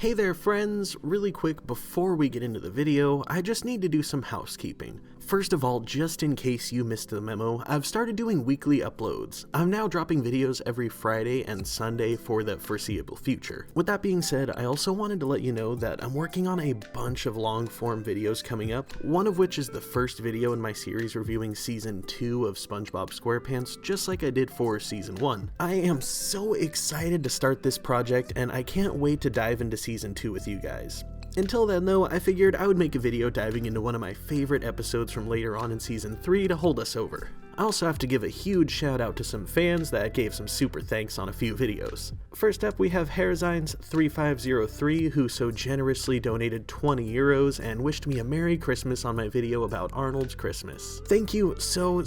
Hey there friends, really quick before we get into the video, I just need to do some housekeeping. First of all, just in case you missed the memo, I've started doing weekly uploads. I'm now dropping videos every Friday and Sunday for the foreseeable future. With that being said, I also wanted to let you know that I'm working on a bunch of long form videos coming up, one of which is the first video in my series reviewing Season 2 of SpongeBob SquarePants, just like I did for Season 1. I am so excited to start this project and I can't wait to dive into Season 2 with you guys. Until then though, I figured I would make a video diving into one of my favorite episodes from later on in Season 3 to hold us over. I also have to give a huge shout out to some fans that gave some super thanks on a few videos. First up we have Hairzynes3503 who so generously donated 20 euros and wished me a Merry Christmas on my video about Arnold's Christmas. Thank you so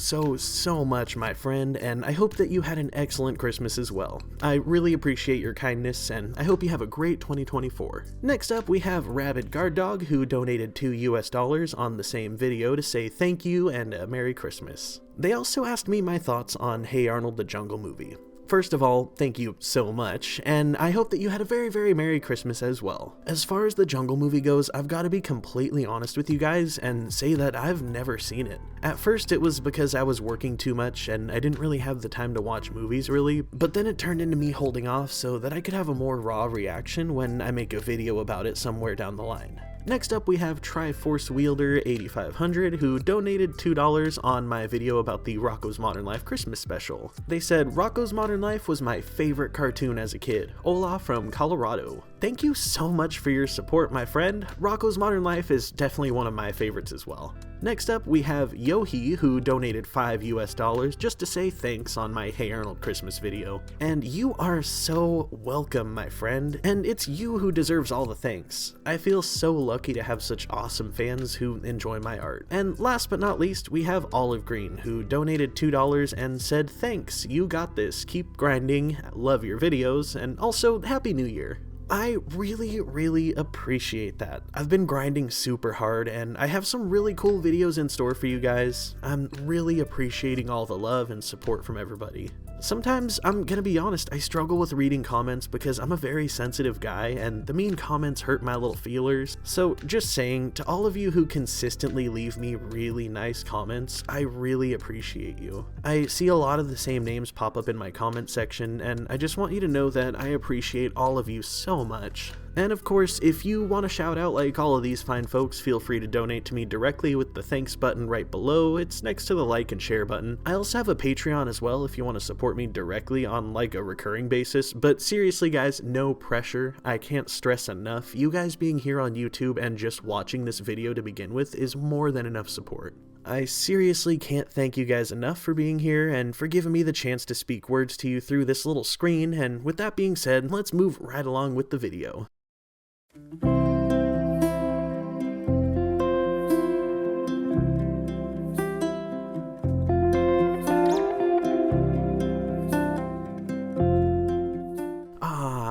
much my friend, and I hope that you had an excellent Christmas as well. I really appreciate your kindness and I hope you have a great 2024. Next up we have Rabid Guard Dog who donated $2 on the same video to say thank you and a Merry Christmas. They also asked me my thoughts on Hey Arnold the Jungle Movie. First of all, thank you so much, and I hope that you had a very Merry Christmas as well. As far as the Jungle Movie goes, I've got to be completely honest with you guys and say that I've never seen it. At first it was because I was working too much and I didn't really have the time to watch movies really, but then it turned into me holding off so that I could have a more raw reaction when I make a video about it somewhere down the line. Next up we have Triforce Wielder 8500 who donated $2 on my video about the Rocko's Modern Life Christmas special. They said, Rocko's Modern Life was my favorite cartoon as a kid. Ola from Colorado. Thank you so much for your support my friend. Rocko's Modern Life is definitely one of my favorites as well. Next up we have Yohi who donated $5 just to say thanks on my Hey Arnold Christmas video. And you are so welcome my friend, and it's you who deserves all the thanks. I feel so lucky to have such awesome fans who enjoy my art. And last but not least we have Olive Green who donated $2 and said thanks, you got this, keep grinding, love your videos, and also Happy New Year. I really appreciate that. I've been grinding super hard and I have some really cool videos in store for you guys. I'm really appreciating all the love and support from everybody. Sometimes, I'm gonna be honest, I struggle with reading comments because I'm a very sensitive guy and the mean comments hurt my little feelers. So just saying, to all of you who consistently leave me really nice comments, I really appreciate you. I see a lot of the same names pop up in my comment section and I just want you to know that I appreciate all of you so much. And of course, if you want a shout out like all of these fine folks, feel free to donate to me directly with the thanks button right below. It's next to the like and share button. I also have a Patreon as well if you want to support me directly on like a recurring basis, but seriously guys, no pressure. I can't stress enough, you guys being here on YouTube and just watching this video to begin with is more than enough support. I seriously can't thank you guys enough for being here and for giving me the chance to speak words to you through this little screen, and with that being said, let's move right along with the video.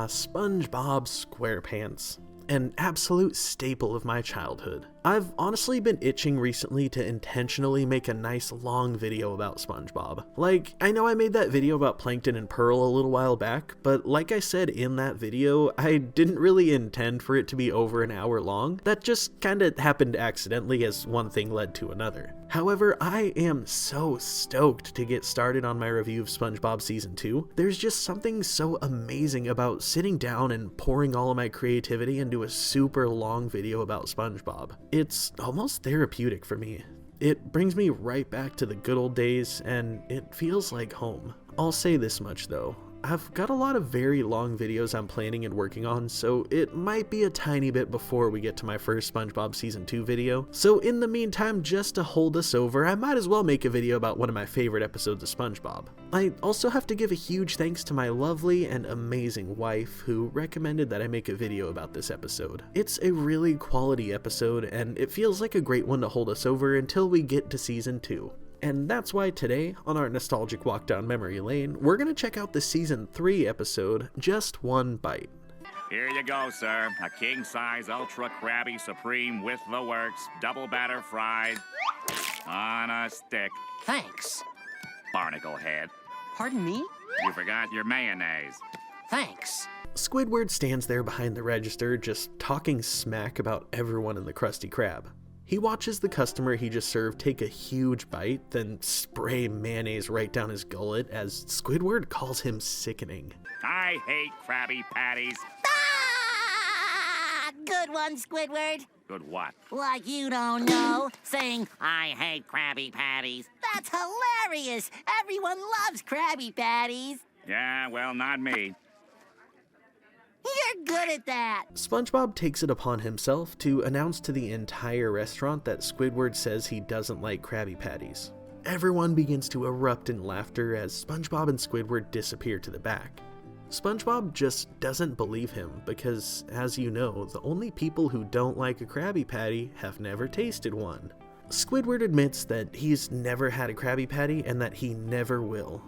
SpongeBob SquarePants. An absolute staple of my childhood. I've honestly been itching recently to intentionally make a nice long video about SpongeBob. Like, I know I made that video about Plankton and Pearl a little while back, but like I said in that video, I didn't really intend for it to be over an hour long. That just kinda happened accidentally as one thing led to another. However, I am so stoked to get started on my review of SpongeBob Season 2. There's just something so amazing about sitting down and pouring all of my creativity into a super long video about SpongeBob. It's almost therapeutic for me. It brings me right back to the good old days, and it feels like home. I'll say this much though. I've got a lot of very long videos I'm planning and working on, so it might be a tiny bit before we get to my first SpongeBob Season 2 video. So in the meantime, just to hold us over, I might as well make a video about one of my favorite episodes of SpongeBob. I also have to give a huge thanks to my lovely and amazing wife who recommended that I make a video about this episode. It's a really quality episode, and it feels like a great one to hold us over until we get to Season 2. And that's why today, on our nostalgic walk down memory lane, we're gonna check out the Season 3 episode, Just One Bite. Here you go, sir. A king-size Ultra Krabby Supreme with the works, double batter fried, on a stick. Thanks. Barnacle head. Pardon me? You forgot your mayonnaise. Thanks. Squidward stands there behind the register just talking smack about everyone in the Krusty Krab. He watches the customer he just served take a huge bite, then spray mayonnaise right down his gullet as Squidward calls him sickening. I hate Krabby Patties. Ah! Good one, Squidward. Good what? Like you don't know, saying, I hate Krabby Patties. That's hilarious. Everyone loves Krabby Patties. Yeah, well, not me. You're good at that. SpongeBob takes it upon himself to announce to the entire restaurant that Squidward says he doesn't like Krabby Patties. Everyone begins to erupt in laughter as SpongeBob and Squidward disappear to the back. SpongeBob just doesn't believe him because, as you know, the only people who don't like a Krabby Patty have never tasted one. Squidward admits that he's never had a Krabby Patty and that he never will.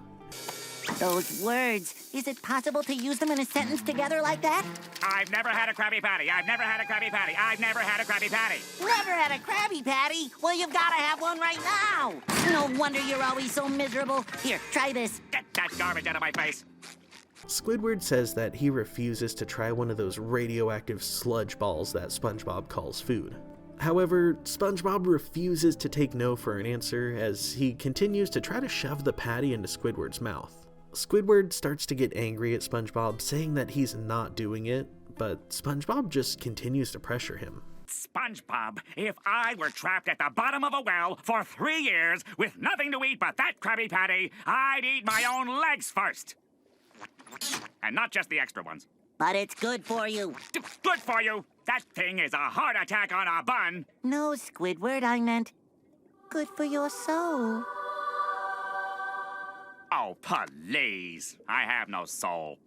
Those words, is it possible to use them in a sentence together like that? I've never had a Krabby Patty. I've never had a Krabby Patty. I've never had a Krabby Patty. Never had a Krabby Patty? Well, you've got to have one right now. No wonder you're always so miserable. Here, try this. Get that garbage out of my face. Squidward says that he refuses to try one of those radioactive sludge balls that SpongeBob calls food. However, SpongeBob refuses to take no for an answer as he continues to try to shove the patty into Squidward's mouth. Squidward starts to get angry at SpongeBob, saying that he's not doing it, but SpongeBob just continues to pressure him. SpongeBob, if I were trapped at the bottom of a well for 3 years with nothing to eat but that Krabby Patty, I'd eat my own legs first. And not just the extra ones. But it's good for you. Good for you. That thing is a heart attack on a bun. No, Squidward, I meant good for your soul. Oh, please. I have no soul.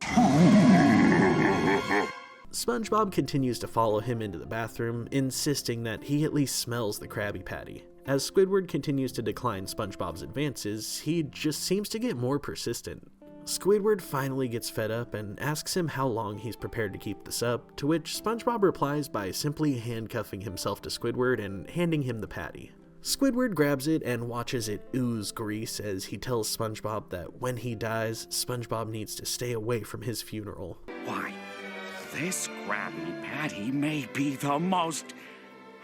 SpongeBob continues to follow him into the bathroom, insisting that he at least smells the Krabby Patty. As Squidward continues to decline SpongeBob's advances, he just seems to get more persistent. Squidward finally gets fed up and asks him how long he's prepared to keep this up, to which SpongeBob replies by simply handcuffing himself to Squidward and handing him the patty. Squidward grabs it and watches it ooze grease as he tells SpongeBob that when he dies, SpongeBob needs to stay away from his funeral. Why, this Krabby Patty may be the most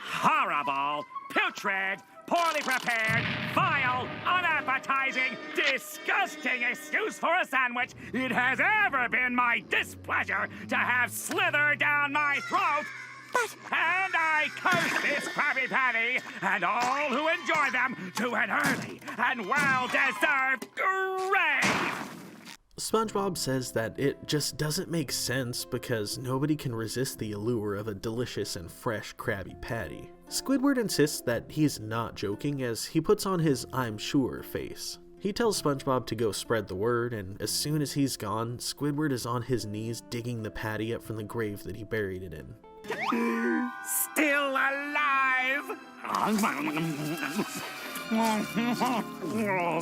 horrible, putrid, poorly prepared, vile, unappetizing, disgusting excuse for a sandwich it has ever been my displeasure to have slither down my throat. And I curse this Krabby Patty and all who enjoy them to an early and well-deserved grave. SpongeBob says that it just doesn't make sense because nobody can resist the allure of a delicious and fresh Krabby Patty. Squidward insists that he's not joking as he puts on his I'm sure face. He tells SpongeBob to go spread the word, and as soon as he's gone, Squidward is on his knees digging the patty up from the grave that he buried it in. Still alive! Oh,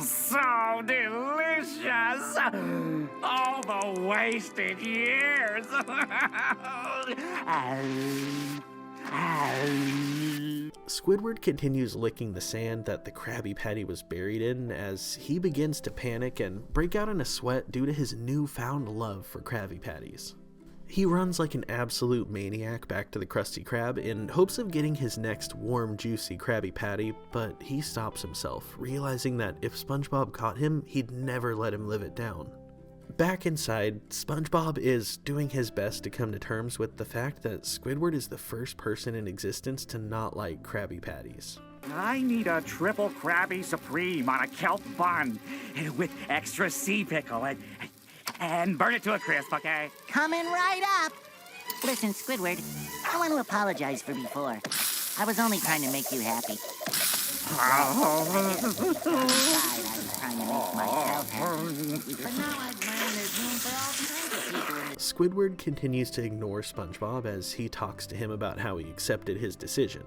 so delicious! All the wasted years! Squidward continues licking the sand that the Krabby Patty was buried in as he begins to panic and break out in a sweat due to his newfound love for Krabby Patties. He runs like an absolute maniac back to the Krusty Krab in hopes of getting his next warm, juicy Krabby Patty, but he stops himself, realizing that if SpongeBob caught him, he'd never let him live it down. Back inside, SpongeBob is doing his best to come to terms with the fact that Squidward is the first person in existence to not like Krabby Patties. I need a triple Krabby Supreme on a kelp bun with extra sea pickle and burn it to a crisp, okay? Coming right up. Listen, Squidward, I want to apologize for before. I was only trying to make you happy. I was trying to make myself happy. But now I've learned there's room for all kinds of people in this. Squidward continues to ignore SpongeBob as he talks to him about how he accepted his decision.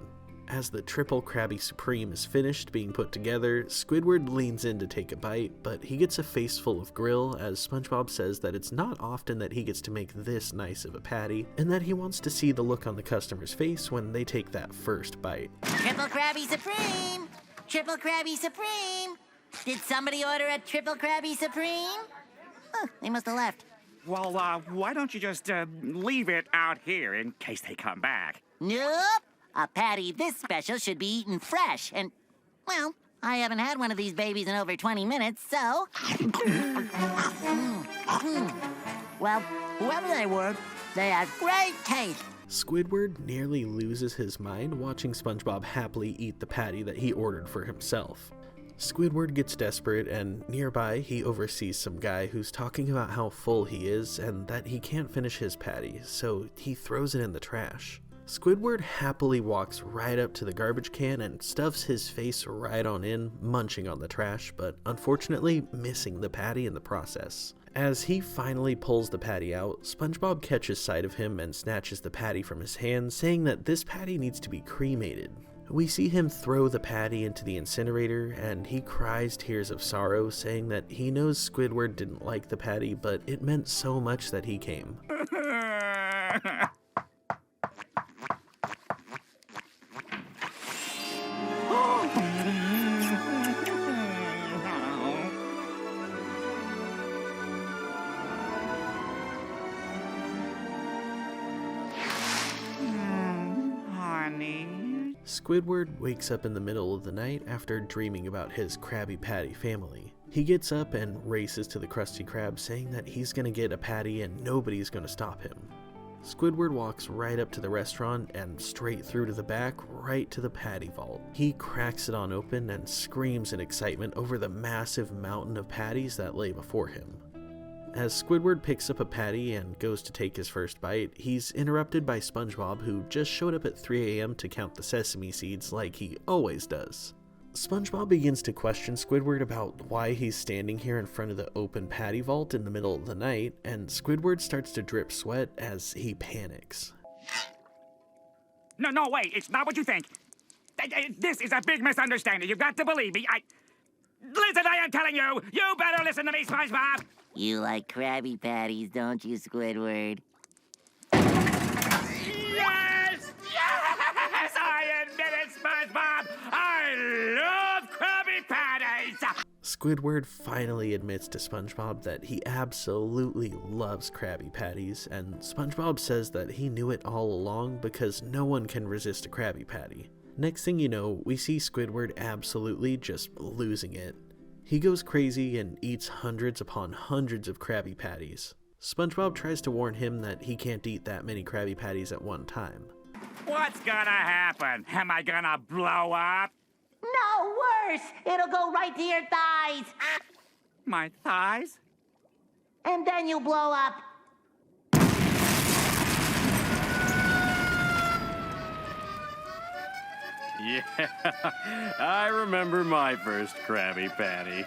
As the triple Krabby Supreme is finished being put together, Squidward leans in to take a bite, but he gets a face full of grill as SpongeBob says that it's not often that he gets to make this nice of a patty, and that he wants to see the look on the customer's face when they take that first bite. Triple Krabby Supreme! Triple Krabby Supreme! Did somebody order a Triple Krabby Supreme? Oh, they must have left. Well, why don't you just leave it out here in case they come back? Nope. A patty this special should be eaten fresh. And, well, I haven't had one of these babies in over 20 minutes, so... Well, whoever they were, they had great taste. Squidward nearly loses his mind watching SpongeBob happily eat the patty that he ordered for himself. Squidward gets desperate, and nearby he oversees some guy who's talking about how full he is and that he can't finish his patty, so he throws it in the trash. Squidward happily walks right up to the garbage can and stuffs his face right on in, munching on the trash, but unfortunately missing the patty in the process. As he finally pulls the patty out, SpongeBob catches sight of him and snatches the patty from his hand, saying that this patty needs to be cremated. We see him throw the patty into the incinerator, and he cries tears of sorrow, saying that he knows Squidward didn't like the patty, but it meant so much that he came. Squidward wakes up in the middle of the night after dreaming about his Krabby Patty family. He gets up and races to the Krusty Krab, saying that he's gonna get a patty and nobody's gonna stop him. Squidward walks right up to the restaurant and straight through to the back, right to the patty vault. He cracks it on open and screams in excitement over the massive mountain of patties that lay before him. As Squidward picks up a patty and goes to take his first bite, he's interrupted by SpongeBob, who just showed up at 3 a.m. to count the sesame seeds like he always does. SpongeBob begins to question Squidward about why he's standing here in front of the open patty vault in the middle of the night, and Squidward starts to drip sweat as he panics. No, wait, it's not what you think. This is a big misunderstanding. You've got to believe me. Listen, I am telling you, you better listen to me, SpongeBob. You like Krabby Patties, don't you, Squidward? Yes! Yes! I admit it, SpongeBob! I love Krabby Patties! Squidward finally admits to SpongeBob that he absolutely loves Krabby Patties, and SpongeBob says that he knew it all along because no one can resist a Krabby Patty. Next thing you know, we see Squidward absolutely just losing it. He goes crazy and eats hundreds upon hundreds of Krabby Patties. SpongeBob tries to warn him that he can't eat that many Krabby Patties at one time. What's gonna happen? Am I gonna blow up? No, worse! It'll go right to your thighs! My thighs? And then you'll blow up. Yeah, I remember my first Krabby Patty.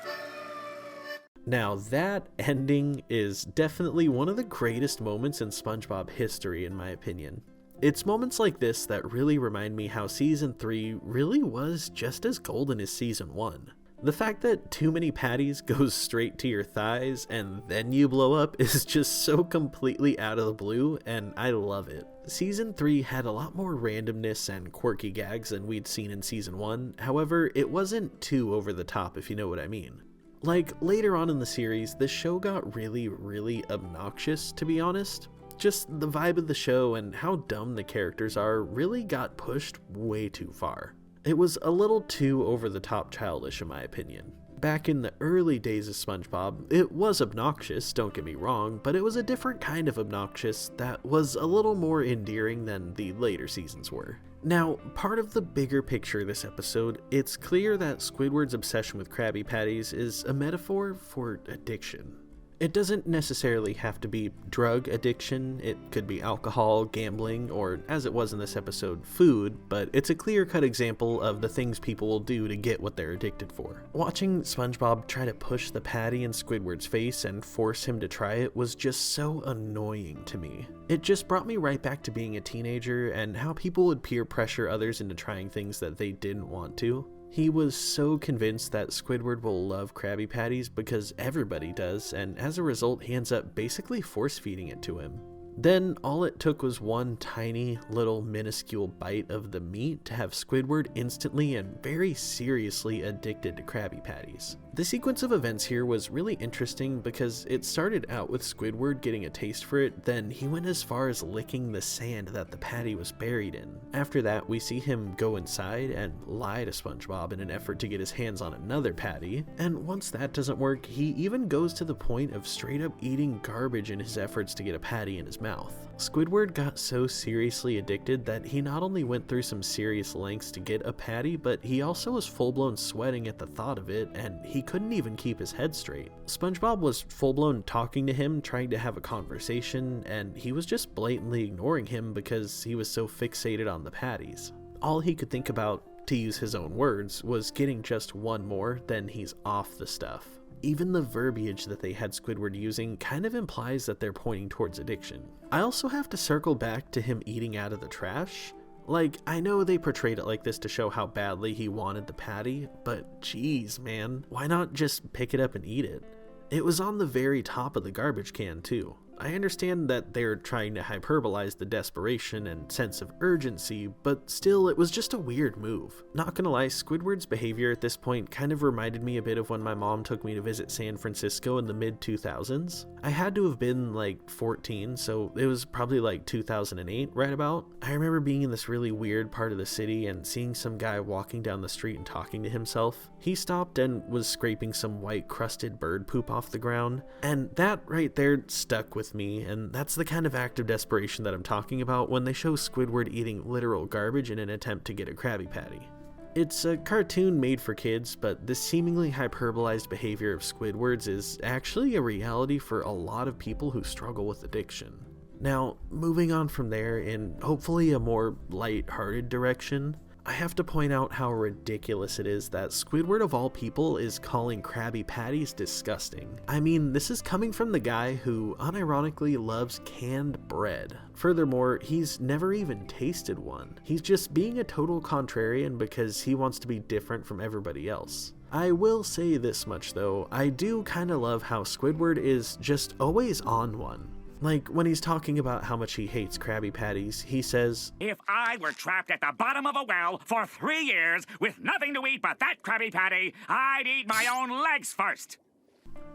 Now that ending is definitely one of the greatest moments in SpongeBob history, in my opinion. It's moments like this that really remind me how Season 3 really was just as golden as Season 1. The fact that too many patties goes straight to your thighs and then you blow up is just so completely out of the blue, and I love it. Season 3 had a lot more randomness and quirky gags than we'd seen in Season 1, however, it wasn't too over the top, if you know what I mean. Like, later on in the series, the show got really obnoxious, to be honest. Just the vibe of the show and how dumb the characters are really got pushed way too far. It was a little too over the top childish in my opinion. Back in the early days of SpongeBob, it was obnoxious, don't get me wrong, but it was a different kind of obnoxious that was a little more endearing than the later seasons were. Now, part of the bigger picture of this episode, it's clear that Squidward's obsession with Krabby Patties is a metaphor for addiction. It doesn't necessarily have to be drug addiction, it could be alcohol, gambling, or as it was in this episode, food, but it's a clear-cut example of the things people will do to get what they're addicted for. Watching SpongeBob try to push the patty in Squidward's face and force him to try it was just so annoying to me. It just brought me right back to being a teenager and how people would peer pressure others into trying things that they didn't want to. He was so convinced that Squidward will love Krabby Patties because everybody does, and as a result he ends up basically force-feeding it to him. Then all it took was one tiny little minuscule bite of the meat to have Squidward instantly and very seriously addicted to Krabby Patties. The sequence of events here was really interesting because it started out with Squidward getting a taste for it, then he went as far as licking the sand that the patty was buried in. After that, we see him go inside and lie to SpongeBob in an effort to get his hands on another patty, and once that doesn't work, he even goes to the point of straight up eating garbage in his efforts to get a patty in his mouth. Squidward got so seriously addicted that he not only went through some serious lengths to get a patty, but he also was full-blown sweating at the thought of it, and he couldn't even keep his head straight. SpongeBob was full-blown talking to him, trying to have a conversation, and he was just blatantly ignoring him because he was so fixated on the patties. All he could think about, to use his own words, was getting just one more, then he's off the stuff. Even the verbiage that they had Squidward using kind of implies that they're pointing towards addiction. I also have to circle back to him eating out of the trash. Like, I know they portrayed it like this to show how badly he wanted the patty, but geez, man, why not just pick it up and eat it? It was on the very top of the garbage can, too. I understand that they're trying to hyperbolize the desperation and sense of urgency, but still, it was just a weird move. Not gonna lie, Squidward's behavior at this point kind of reminded me a bit of when my mom took me to visit San Francisco in the mid-2000s. I had to have been like 14, so it was probably like 2008, right about. I remember being in this really weird part of the city and seeing some guy walking down the street and talking to himself. He stopped and was scraping some white crusted bird poop off the ground, and that right there stuck with me, and that's the kind of act of desperation that I'm talking about when they show Squidward eating literal garbage in an attempt to get a Krabby Patty. It's a cartoon made for kids, but this seemingly hyperbolized behavior of Squidward's is actually a reality for a lot of people who struggle with addiction. Now, moving on from there in hopefully a more light-hearted direction, I have to point out how ridiculous it is that Squidward of all people is calling Krabby Patties disgusting. I mean, this is coming from the guy who unironically loves canned bread. Furthermore, he's never even tasted one. He's just being a total contrarian because he wants to be different from everybody else. I will say this much though, I do kinda love how Squidward is just always on one. Like, when he's talking about how much he hates Krabby Patties, he says, "If I were trapped at the bottom of a well for 3 years with nothing to eat but that Krabby Patty, I'd eat my own legs first."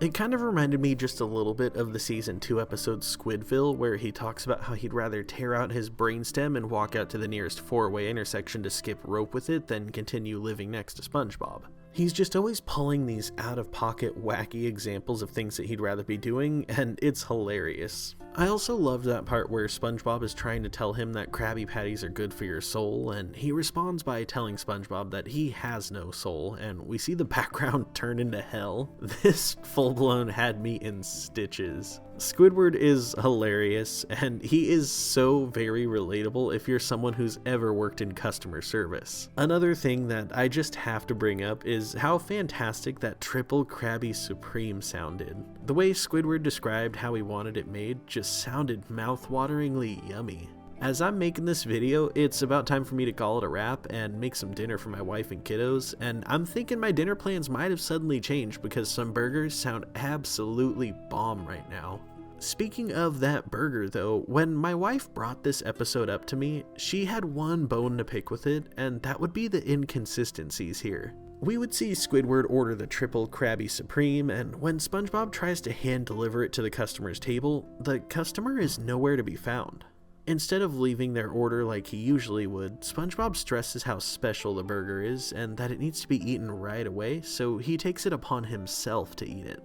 It kind of reminded me just a little bit of the season 2 episode Squidville, where he talks about how he'd rather tear out his brainstem and walk out to the nearest four-way intersection to skip rope with it than continue living next to SpongeBob. He's just always pulling these out-of-pocket wacky examples of things that he'd rather be doing, and it's hilarious. I also love that part where SpongeBob is trying to tell him that Krabby Patties are good for your soul, and he responds by telling SpongeBob that he has no soul, and we see the background turn into hell. This full-blown had me in stitches. Squidward is hilarious, and he is so very relatable if you're someone who's ever worked in customer service. Another thing that I just have to bring up is how fantastic that Triple Krabby Supreme sounded. The way Squidward described how he wanted it made just sounded mouth-wateringly yummy. As I'm making this video, it's about time for me to call it a wrap and make some dinner for my wife and kiddos, and I'm thinking my dinner plans might have suddenly changed because some burgers sound absolutely bomb right now. Speaking of that burger though, when my wife brought this episode up to me, she had one bone to pick with it, and that would be the inconsistencies here. We would see Squidward order the Triple Krabby Supreme, and when SpongeBob tries to hand deliver it to the customer's table, the customer is nowhere to be found. Instead of leaving their order like he usually would, SpongeBob stresses how special the burger is and that it needs to be eaten right away, so he takes it upon himself to eat it.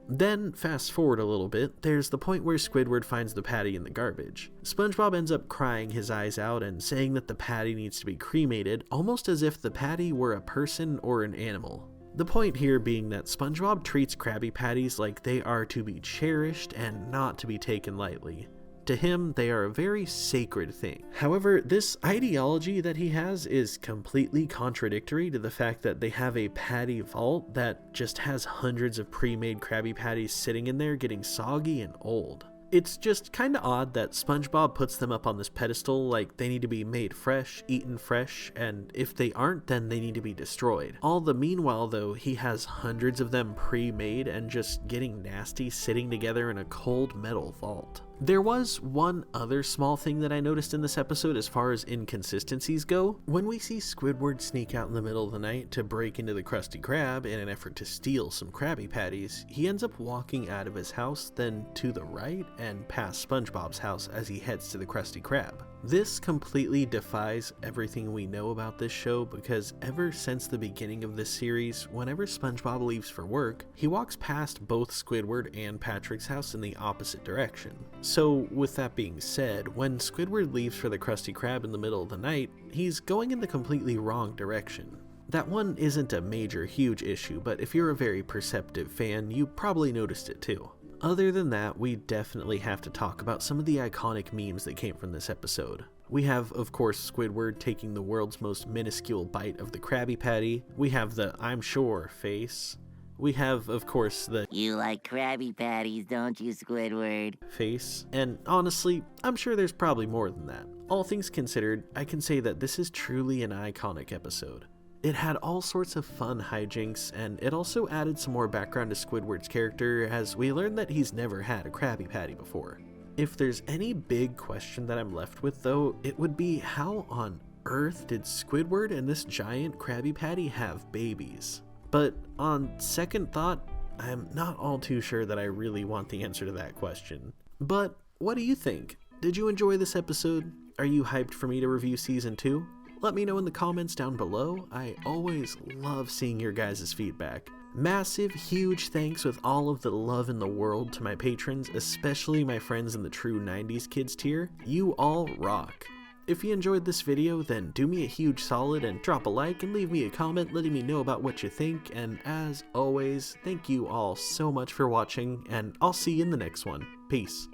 Then, fast forward a little bit, there's the point where Squidward finds the patty in the garbage. SpongeBob ends up crying his eyes out and saying that the patty needs to be cremated, almost as if the patty were a person or an animal. The point here being that SpongeBob treats Krabby Patties like they are to be cherished and not to be taken lightly. To him, they are a very sacred thing. However, this ideology that he has is completely contradictory to the fact that they have a patty vault that just has hundreds of pre-made Krabby Patties sitting in there getting soggy and old. It's just kinda odd that SpongeBob puts them up on this pedestal like they need to be made fresh, eaten fresh, and if they aren't, then they need to be destroyed. All the meanwhile though, he has hundreds of them pre-made and just getting nasty sitting together in a cold metal vault. There was one other small thing that I noticed in this episode as far as inconsistencies go. When we see Squidward sneak out in the middle of the night to break into the Krusty Krab in an effort to steal some Krabby Patties, he ends up walking out of his house, then to the right and past SpongeBob's house as he heads to the Krusty Krab. This completely defies everything we know about this show because ever since the beginning of this series, whenever SpongeBob leaves for work, he walks past both Squidward and Patrick's house in the opposite direction. So with that being said, when Squidward leaves for the Krusty Krab in the middle of the night, he's going in the completely wrong direction. That one isn't a major huge issue, but if you're a very perceptive fan, you probably noticed it too. Other than that, we definitely have to talk about some of the iconic memes that came from this episode. We have, of course, Squidward taking the world's most minuscule bite of the Krabby Patty. We have the "I'm sure" face. We have, of course, the "You like Krabby Patties, don't you, Squidward?" face. And honestly, I'm sure there's probably more than that. All things considered, I can say that this is truly an iconic episode. It had all sorts of fun hijinks, and it also added some more background to Squidward's character as we learned that he's never had a Krabby Patty before. If there's any big question that I'm left with though, it would be how on earth did Squidward and this giant Krabby Patty have babies? But on second thought, I'm not all too sure that I really want the answer to that question. But what do you think? Did you enjoy this episode? Are you hyped for me to review season 2? Let me know in the comments down below. I always love seeing your guys' feedback. Massive, huge thanks with all of the love in the world to my patrons, especially my friends in the True 90s Kids tier. You all rock. If you enjoyed this video, then do me a huge solid and drop a like and leave me a comment letting me know about what you think. And as always, thank you all so much for watching, and I'll see you in the next one. Peace.